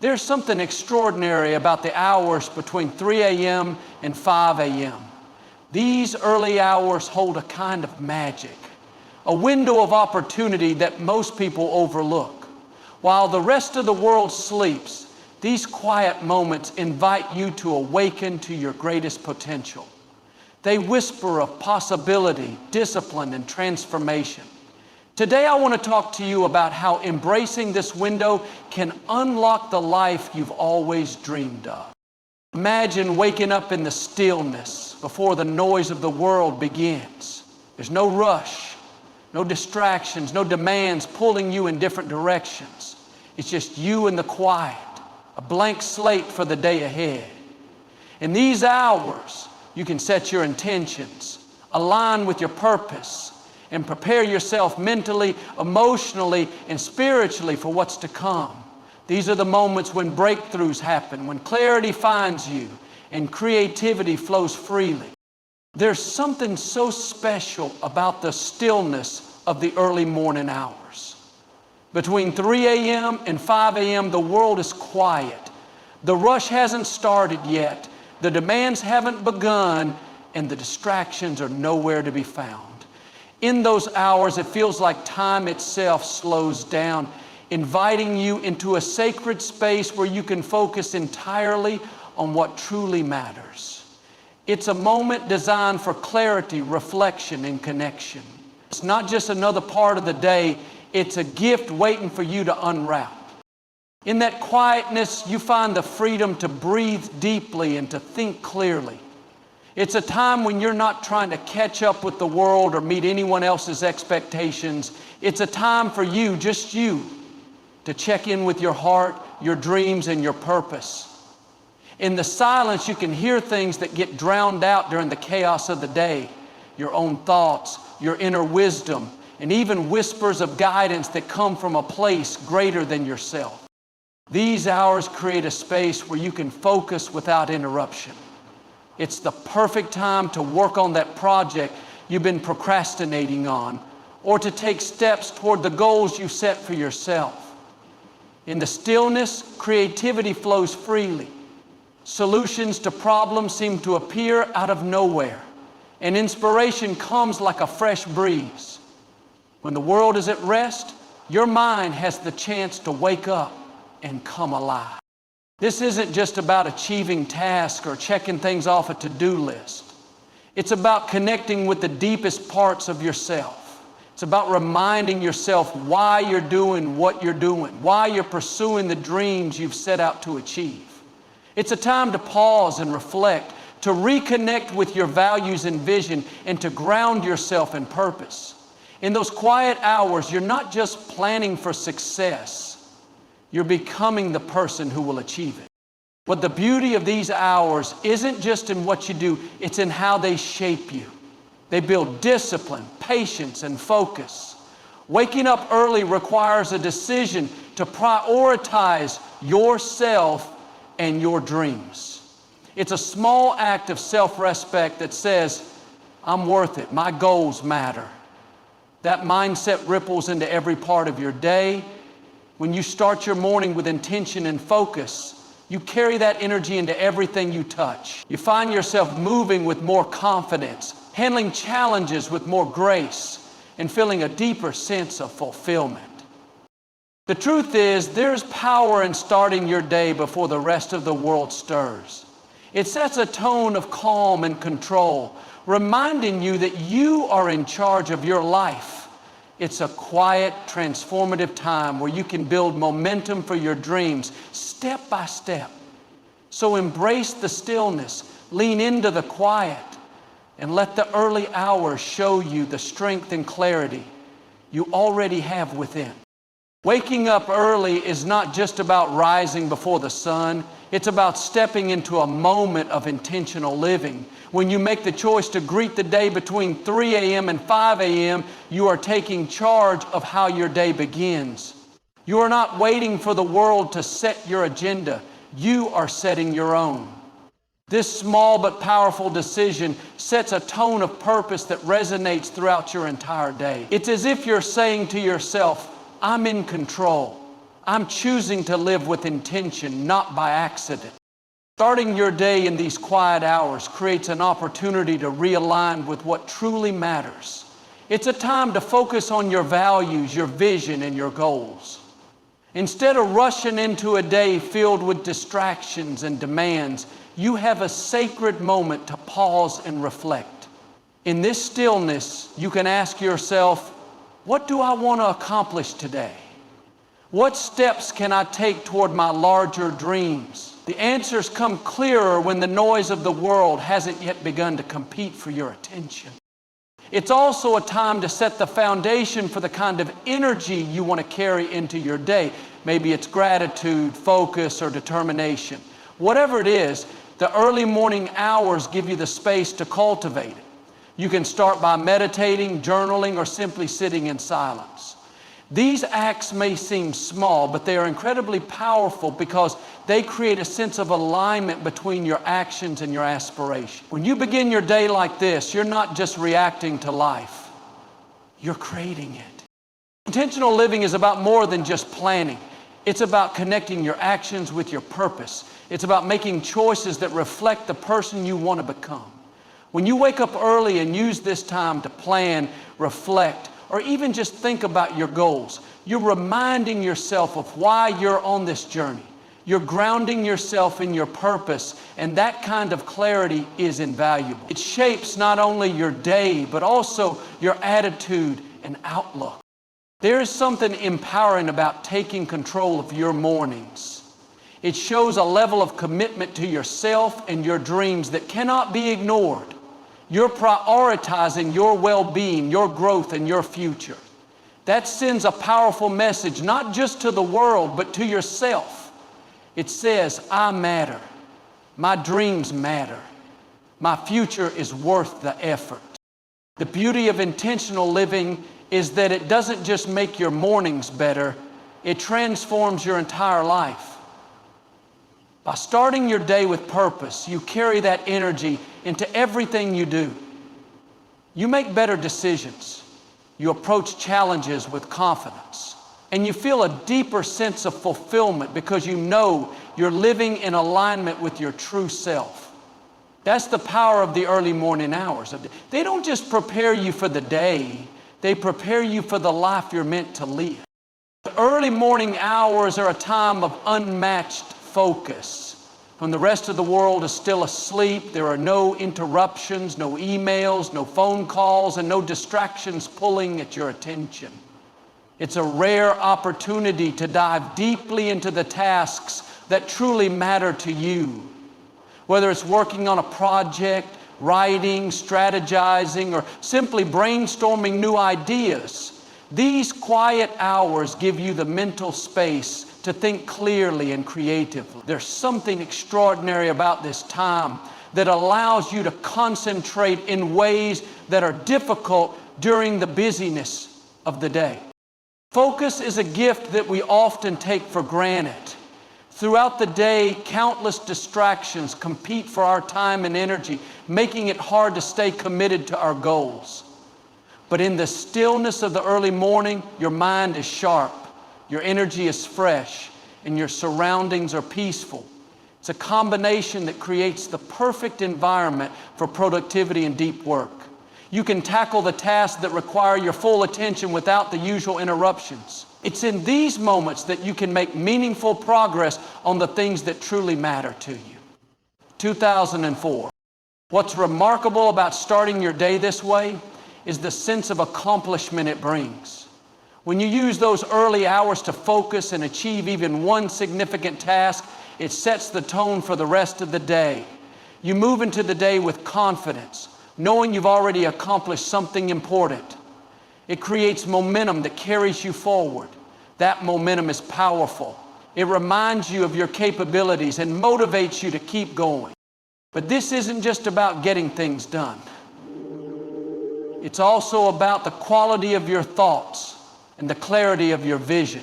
There's something extraordinary about the hours between 3 a.m. and 5 a.m. These early hours hold a kind of magic, a window of opportunity that most people overlook. While the rest of the world sleeps, these quiet moments invite you to awaken to your greatest potential. They whisper of possibility, discipline, and transformation. Today I want to talk to you about how embracing this window can unlock the life you've always dreamed of. Imagine waking up in the stillness before the noise of the world begins. There's no rush, no distractions, no demands pulling you in different directions. It's just you and the quiet, a blank slate for the day ahead. In these hours, you can set your intentions, align with your purpose, and prepare yourself mentally, emotionally, and spiritually for what's to come. These are the moments when breakthroughs happen, when clarity finds you, and creativity flows freely. There's something so special about the stillness of the early morning hours. Between 3 a.m. and 5 a.m., the world is quiet. The rush hasn't started yet. The demands haven't begun, and the distractions are nowhere to be found. In those hours, it feels like time itself slows down, inviting you into a sacred space where you can focus entirely on what truly matters. It's a moment designed for clarity, reflection, and connection. It's not just another part of the day, it's a gift waiting for you to unwrap. In that quietness, you find the freedom to breathe deeply and to think clearly. It's a time when you're not trying to catch up with the world or meet anyone else's expectations. It's a time for you, just you, to check in with your heart, your dreams, and your purpose. In the silence, you can hear things that get drowned out during the chaos of the day. Your own thoughts, your inner wisdom, and even whispers of guidance that come from a place greater than yourself. These hours create a space where you can focus without interruption. It's the perfect time to work on that project you've been procrastinating on, or to take steps toward the goals you set for yourself. In the stillness, creativity flows freely. Solutions to problems seem to appear out of nowhere, and inspiration comes like a fresh breeze. When the world is at rest, your mind has the chance to wake up and come alive. This isn't just about achieving tasks or checking things off a to-do list. It's about connecting with the deepest parts of yourself. It's about reminding yourself why you're doing what you're doing, why you're pursuing the dreams you've set out to achieve. It's a time to pause and reflect, to reconnect with your values and vision, and to ground yourself in purpose. In those quiet hours, you're not just planning for success. You're becoming the person who will achieve it. But the beauty of these hours isn't just in what you do, it's in how they shape you. They build discipline, patience, and focus. Waking up early requires a decision to prioritize yourself and your dreams. It's a small act of self-respect that says, I'm worth it, my goals matter. That mindset ripples into every part of your day. When you start your morning with intention and focus, you carry that energy into everything you touch. You find yourself moving with more confidence, handling challenges with more grace, and feeling a deeper sense of fulfillment. The truth is, there's power in starting your day before the rest of the world stirs. It sets a tone of calm and control, reminding you that you are in charge of your life. It's a quiet, transformative time where you can build momentum for your dreams step by step. So embrace the stillness, lean into the quiet, and let the early hours show you the strength and clarity you already have within. Waking up early is not just about rising before the sun. It's about stepping into a moment of intentional living. When you make the choice to greet the day between 3 a.m. and 5 a.m., you are taking charge of how your day begins. You are not waiting for the world to set your agenda. You are setting your own. This small but powerful decision sets a tone of purpose that resonates throughout your entire day. It's as if you're saying to yourself, I'm in control. I'm choosing to live with intention, not by accident. Starting your day in these quiet hours creates an opportunity to realign with what truly matters. It's a time to focus on your values, your vision, and your goals. Instead of rushing into a day filled with distractions and demands, you have a sacred moment to pause and reflect. In this stillness, you can ask yourself, what do I want to accomplish today? What steps can I take toward my larger dreams? The answers come clearer when the noise of the world hasn't yet begun to compete for your attention. It's also a time to set the foundation for the kind of energy you want to carry into your day. Maybe it's gratitude, focus, or determination. Whatever it is, the early morning hours give you the space to cultivate it. You can start by meditating, journaling, or simply sitting in silence. These acts may seem small, but they are incredibly powerful because they create a sense of alignment between your actions and your aspirations. When you begin your day like this, you're not just reacting to life, you're creating it. Intentional living is about more than just planning. It's about connecting your actions with your purpose. It's about making choices that reflect the person you want to become. When you wake up early and use this time to plan, reflect, or even just think about your goals, you're reminding yourself of why you're on this journey. You're grounding yourself in your purpose, and that kind of clarity is invaluable. It shapes not only your day, but also your attitude and outlook. There is something empowering about taking control of your mornings. It shows a level of commitment to yourself and your dreams that cannot be ignored. You're prioritizing your well-being, your growth, and your future. That sends a powerful message, not just to the world, but to yourself. It says, I matter. My dreams matter. My future is worth the effort. The beauty of intentional living is that it doesn't just make your mornings better, it transforms your entire life. By starting your day with purpose, you carry that energy into everything you do. You make better decisions. You approach challenges with confidence. And you feel a deeper sense of fulfillment because you know you're living in alignment with your true self. That's the power of the early morning hours. They don't just prepare you for the day, they prepare you for the life you're meant to live. The early morning hours are a time of unmatched focus. When the rest of the world is still asleep, there are no interruptions, no emails, no phone calls, and no distractions pulling at your attention. It's a rare opportunity to dive deeply into the tasks that truly matter to you. Whether it's working on a project, writing, strategizing, or simply brainstorming new ideas, these quiet hours give you the mental space to think clearly and creatively. There's something extraordinary about this time that allows you to concentrate in ways that are difficult during the busyness of the day. Focus is a gift that we often take for granted. Throughout the day, countless distractions compete for our time and energy, making it hard to stay committed to our goals. But in the stillness of the early morning, your mind is sharp, your energy is fresh, and your surroundings are peaceful. It's a combination that creates the perfect environment for productivity and deep work. You can tackle the tasks that require your full attention without the usual interruptions. It's in these moments that you can make meaningful progress on the things that truly matter to you. 2004. What's remarkable about starting your day this way is the sense of accomplishment it brings. When you use those early hours to focus and achieve even one significant task, it sets the tone for the rest of the day. You move into the day with confidence, knowing you've already accomplished something important. It creates momentum that carries you forward. That momentum is powerful. It reminds you of your capabilities and motivates you to keep going. But this isn't just about getting things done. It's also about the quality of your thoughts and the clarity of your vision.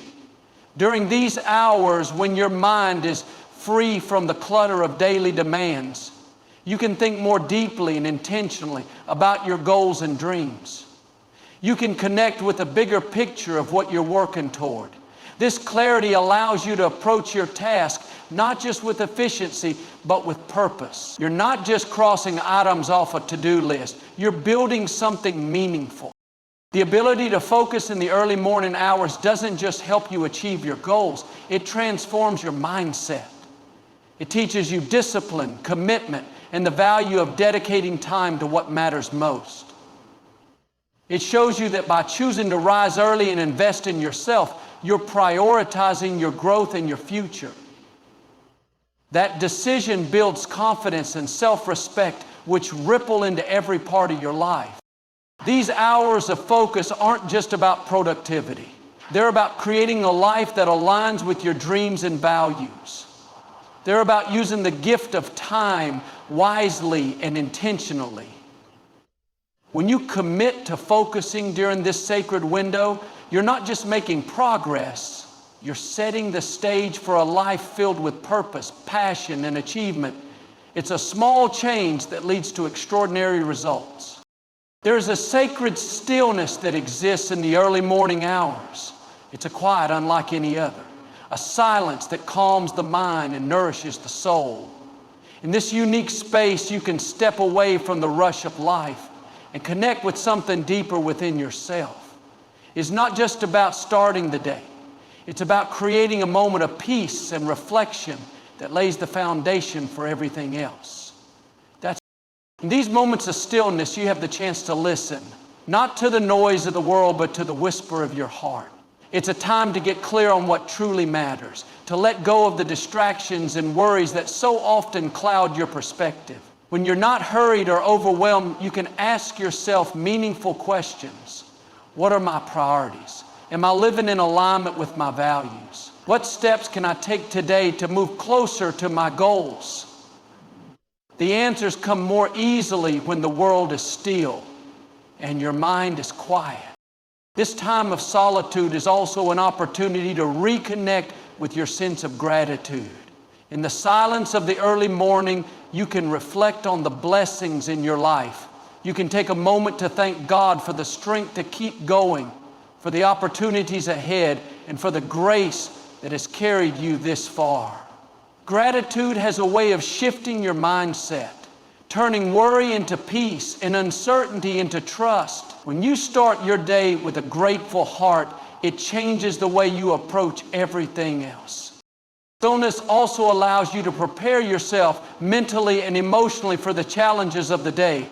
During these hours, when your mind is free from the clutter of daily demands, you can think more deeply and intentionally about your goals and dreams. You can connect with a bigger picture of what you're working toward. This clarity allows you to approach your task not just with efficiency, but with purpose. You're not just crossing items off a to-do list. You're building something meaningful. The ability to focus in the early morning hours doesn't just help you achieve your goals, it transforms your mindset. It teaches you discipline, commitment, and the value of dedicating time to what matters most. It shows you that by choosing to rise early and invest in yourself, you're prioritizing your growth and your future. That decision builds confidence and self-respect, which ripple into every part of your life. These hours of focus aren't just about productivity. They're about creating a life that aligns with your dreams and values. They're about using the gift of time wisely and intentionally. When you commit to focusing during this sacred window, you're not just making progress, you're setting the stage for a life filled with purpose, passion, and achievement. It's a small change that leads to extraordinary results. There's a sacred stillness that exists in the early morning hours. It's a quiet unlike any other, a silence that calms the mind and nourishes the soul. In this unique space, you can step away from the rush of life and connect with something deeper within yourself. It's not just about starting the day. It's about creating a moment of peace and reflection that lays the foundation for everything else. In these moments of stillness, you have the chance to listen, not to the noise of the world, but to the whisper of your heart. It's a time to get clear on what truly matters, to let go of the distractions and worries that so often cloud your perspective. When you're not hurried or overwhelmed, you can ask yourself meaningful questions. What are my priorities? Am I living in alignment with my values? What steps can I take today to move closer to my goals? The answers come more easily when the world is still and your mind is quiet. This time of solitude is also an opportunity to reconnect with your sense of gratitude. In the silence of the early morning, you can reflect on the blessings in your life. You can take a moment to thank God for the strength to keep going, for the opportunities ahead, and for the grace that has carried you this far. Gratitude has a way of shifting your mindset, turning worry into peace and uncertainty into trust. When you start your day with a grateful heart, it changes the way you approach everything else. Stillness also allows you to prepare yourself mentally and emotionally for the challenges of the day.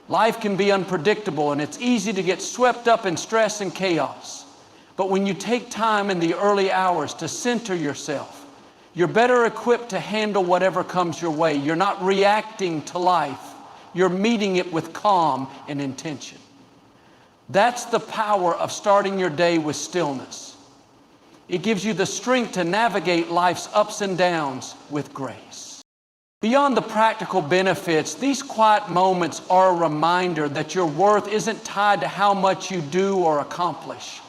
Life can be unpredictable, and it's easy to get swept up in stress and chaos. But when you take time in the early hours to center yourself, you're better equipped to handle whatever comes your way. You're not reacting to life. You're meeting it with calm and intention. That's the power of starting your day with stillness. It gives you the strength to navigate life's ups and downs with grace. Beyond the practical benefits, these quiet moments are a reminder that your worth isn't tied to how much you do or accomplish.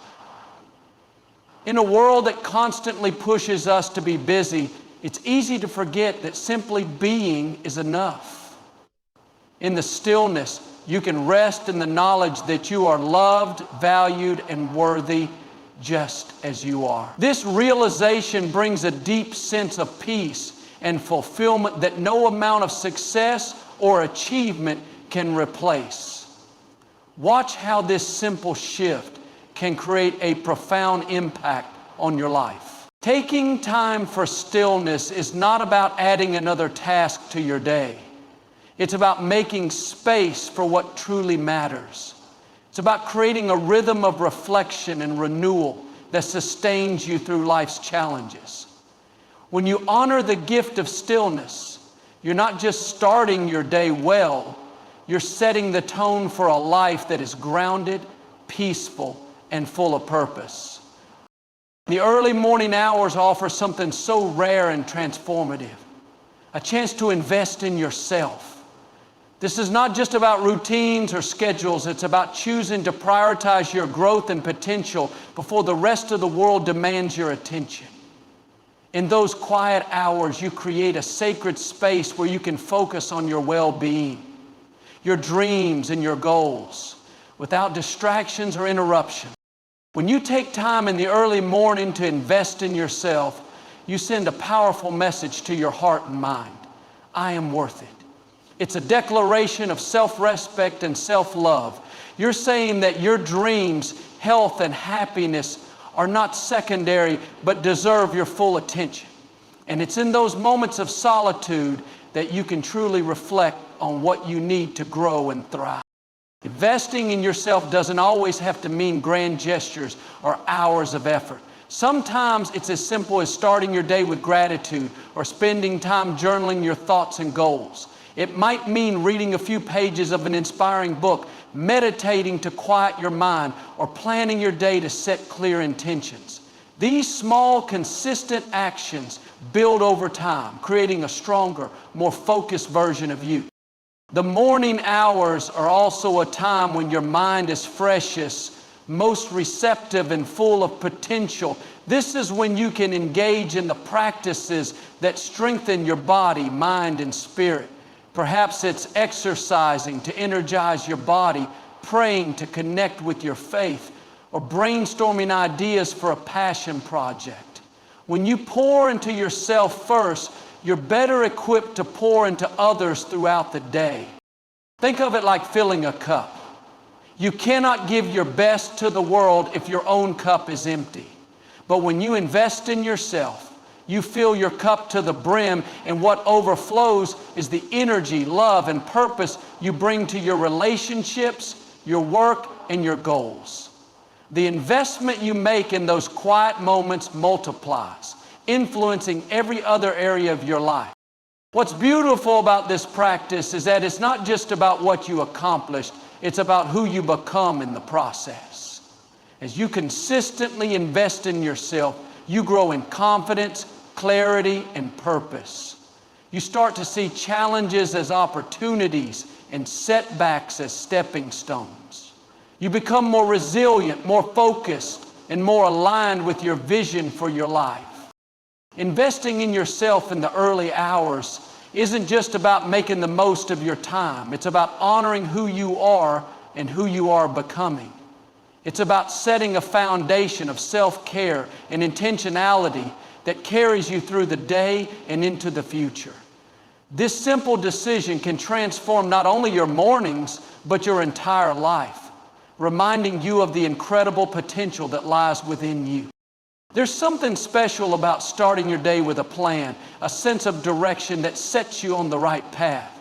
In a world that constantly pushes us to be busy, it's easy to forget that simply being is enough. In the stillness, you can rest in the knowledge that you are loved, valued, and worthy just as you are. This realization brings a deep sense of peace and fulfillment that no amount of success or achievement can replace. Watch how this simple shift can create a profound impact on your life. Taking time for stillness is not about adding another task to your day. It's about making space for what truly matters. It's about creating a rhythm of reflection and renewal that sustains you through life's challenges. When you honor the gift of stillness, you're not just starting your day well, you're setting the tone for a life that is grounded, peaceful, and full of purpose. The early morning hours offer something so rare and transformative, a chance to invest in yourself. This is not just about routines or schedules, it's about choosing to prioritize your growth and potential before the rest of the world demands your attention. In those quiet hours, you create a sacred space where you can focus on your well-being, your dreams and your goals, without distractions or interruptions. When you take time in the early morning to invest in yourself, you send a powerful message to your heart and mind. I am worth it. It's a declaration of self-respect and self-love. You're saying that your dreams, health, and happiness are not secondary, but deserve your full attention. And it's in those moments of solitude that you can truly reflect on what you need to grow and thrive. Investing in yourself doesn't always have to mean grand gestures or hours of effort. Sometimes it's as simple as starting your day with gratitude or spending time journaling your thoughts and goals. It might mean reading a few pages of an inspiring book, meditating to quiet your mind, or planning your day to set clear intentions. These small, consistent actions build over time, creating a stronger, more focused version of you. The morning hours are also a time when your mind is freshest, most receptive, and full of potential. This is when you can engage in the practices that strengthen your body, mind, and spirit. Perhaps it's exercising to energize your body, praying to connect with your faith, or brainstorming ideas for a passion project. When you pour into yourself first, you're better equipped to pour into others throughout the day. Think of it like filling a cup. You cannot give your best to the world if your own cup is empty. But when you invest in yourself, you fill your cup to the brim, and what overflows is the energy, love, and purpose you bring to your relationships, your work, and your goals. The investment you make in those quiet moments multiplies, influencing every other area of your life. What's beautiful about this practice is that it's not just about what you accomplished, it's about who you become in the process. As you consistently invest in yourself, you grow in confidence, clarity, and purpose. You start to see challenges as opportunities and setbacks as stepping stones. You become more resilient, more focused, and more aligned with your vision for your life. Investing in yourself in the early hours isn't just about making the most of your time. It's about honoring who you are and who you are becoming. It's about setting a foundation of self-care and intentionality that carries you through the day and into the future. This simple decision can transform not only your mornings, but your entire life, reminding you of the incredible potential that lies within you. There's something special about starting your day with a plan, a sense of direction that sets you on the right path.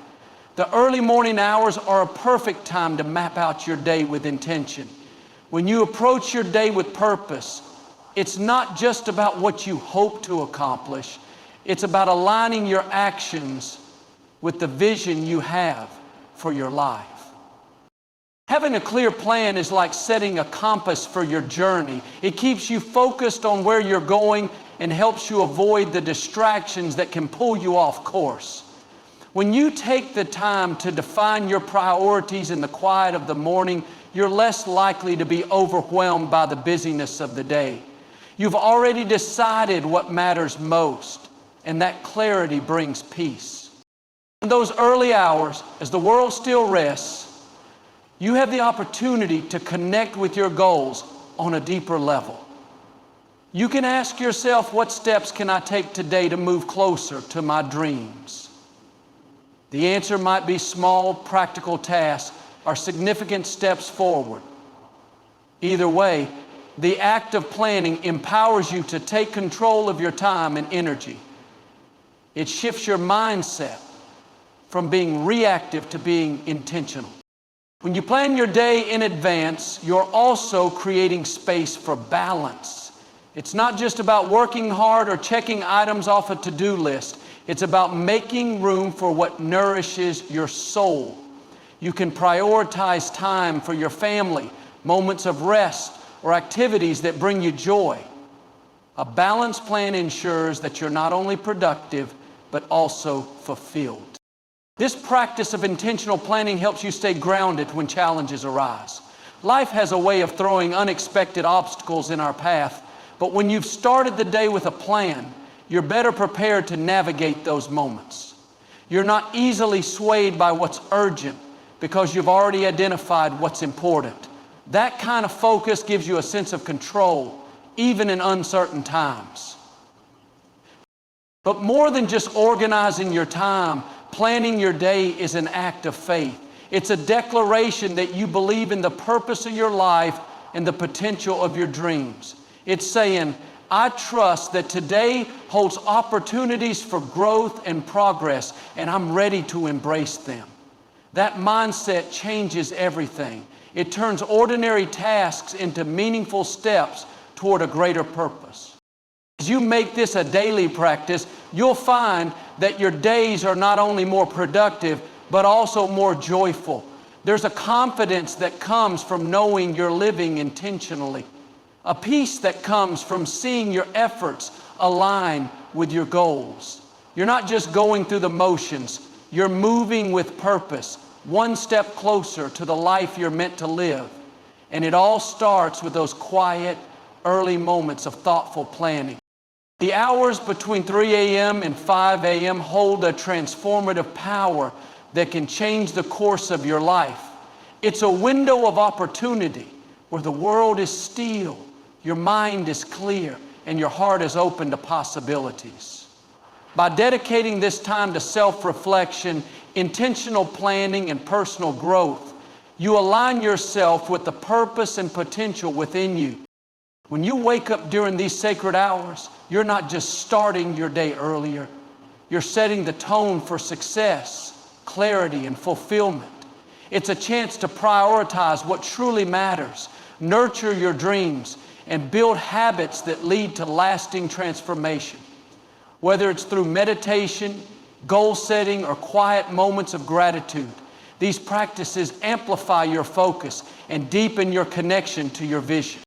The early morning hours are a perfect time to map out your day with intention. When you approach your day with purpose, it's not just about what you hope to accomplish. It's about aligning your actions with the vision you have for your life. Having a clear plan is like setting a compass for your journey. It keeps you focused on where you're going and helps you avoid the distractions that can pull you off course. When you take the time to define your priorities in the quiet of the morning, you're less likely to be overwhelmed by the busyness of the day. You've already decided what matters most, and that clarity brings peace. In those early hours, as the world still rests, you have the opportunity to connect with your goals on a deeper level. You can ask yourself, what steps can I take today to move closer to my dreams? The answer might be small, practical tasks or significant steps forward. Either way, the act of planning empowers you to take control of your time and energy. It shifts your mindset from being reactive to being intentional. When you plan your day in advance, you're also creating space for balance. It's not just about working hard or checking items off a to-do list. It's about making room for what nourishes your soul. You can prioritize time for your family, moments of rest, or activities that bring you joy. A balanced plan ensures that you're not only productive, but also fulfilled. This practice of intentional planning helps you stay grounded when challenges arise. Life has a way of throwing unexpected obstacles in our path, but when you've started the day with a plan, you're better prepared to navigate those moments. You're not easily swayed by what's urgent because you've already identified what's important. That kind of focus gives you a sense of control, even in uncertain times. But more than just organizing your time, planning your day is an act of faith. It's a declaration that you believe in the purpose of your life and the potential of your dreams. It's saying, I trust that today holds opportunities for growth and progress, and I'm ready to embrace them. That mindset changes everything. It turns ordinary tasks into meaningful steps toward a greater purpose. As you make this a daily practice, you'll find that your days are not only more productive, but also more joyful. There's a confidence that comes from knowing you're living intentionally, a peace that comes from seeing your efforts align with your goals. You're not just going through the motions, you're moving with purpose, one step closer to the life you're meant to live. And it all starts with those quiet, early moments of thoughtful planning. The hours between 3 a.m. and 5 a.m. hold a transformative power that can change the course of your life. It's a window of opportunity where the world is still, your mind is clear, and your heart is open to possibilities. By dedicating this time to self-reflection, intentional planning, and personal growth, you align yourself with the purpose and potential within you. When you wake up during these sacred hours, you're not just starting your day earlier. You're setting the tone for success, clarity, and fulfillment. It's a chance to prioritize what truly matters, nurture your dreams, and build habits that lead to lasting transformation. Whether it's through meditation, goal setting, or quiet moments of gratitude, these practices amplify your focus and deepen your connection to your vision.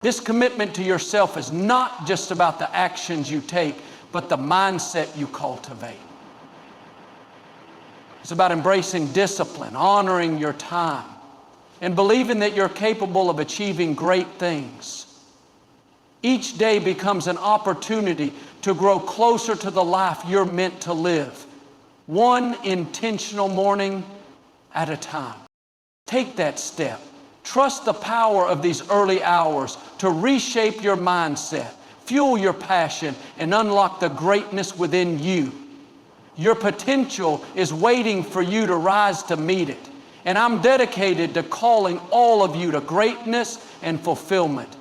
This commitment to yourself is not just about the actions you take, but the mindset you cultivate. It's about embracing discipline, honoring your time, and believing that you're capable of achieving great things. Each day becomes an opportunity to grow closer to the life you're meant to live, one intentional morning at a time. Take that step. Trust the power of these early hours to reshape your mindset, fuel your passion, and unlock the greatness within you. Your potential is waiting for you to rise to meet it. And I'm dedicated to calling all of you to greatness and fulfillment.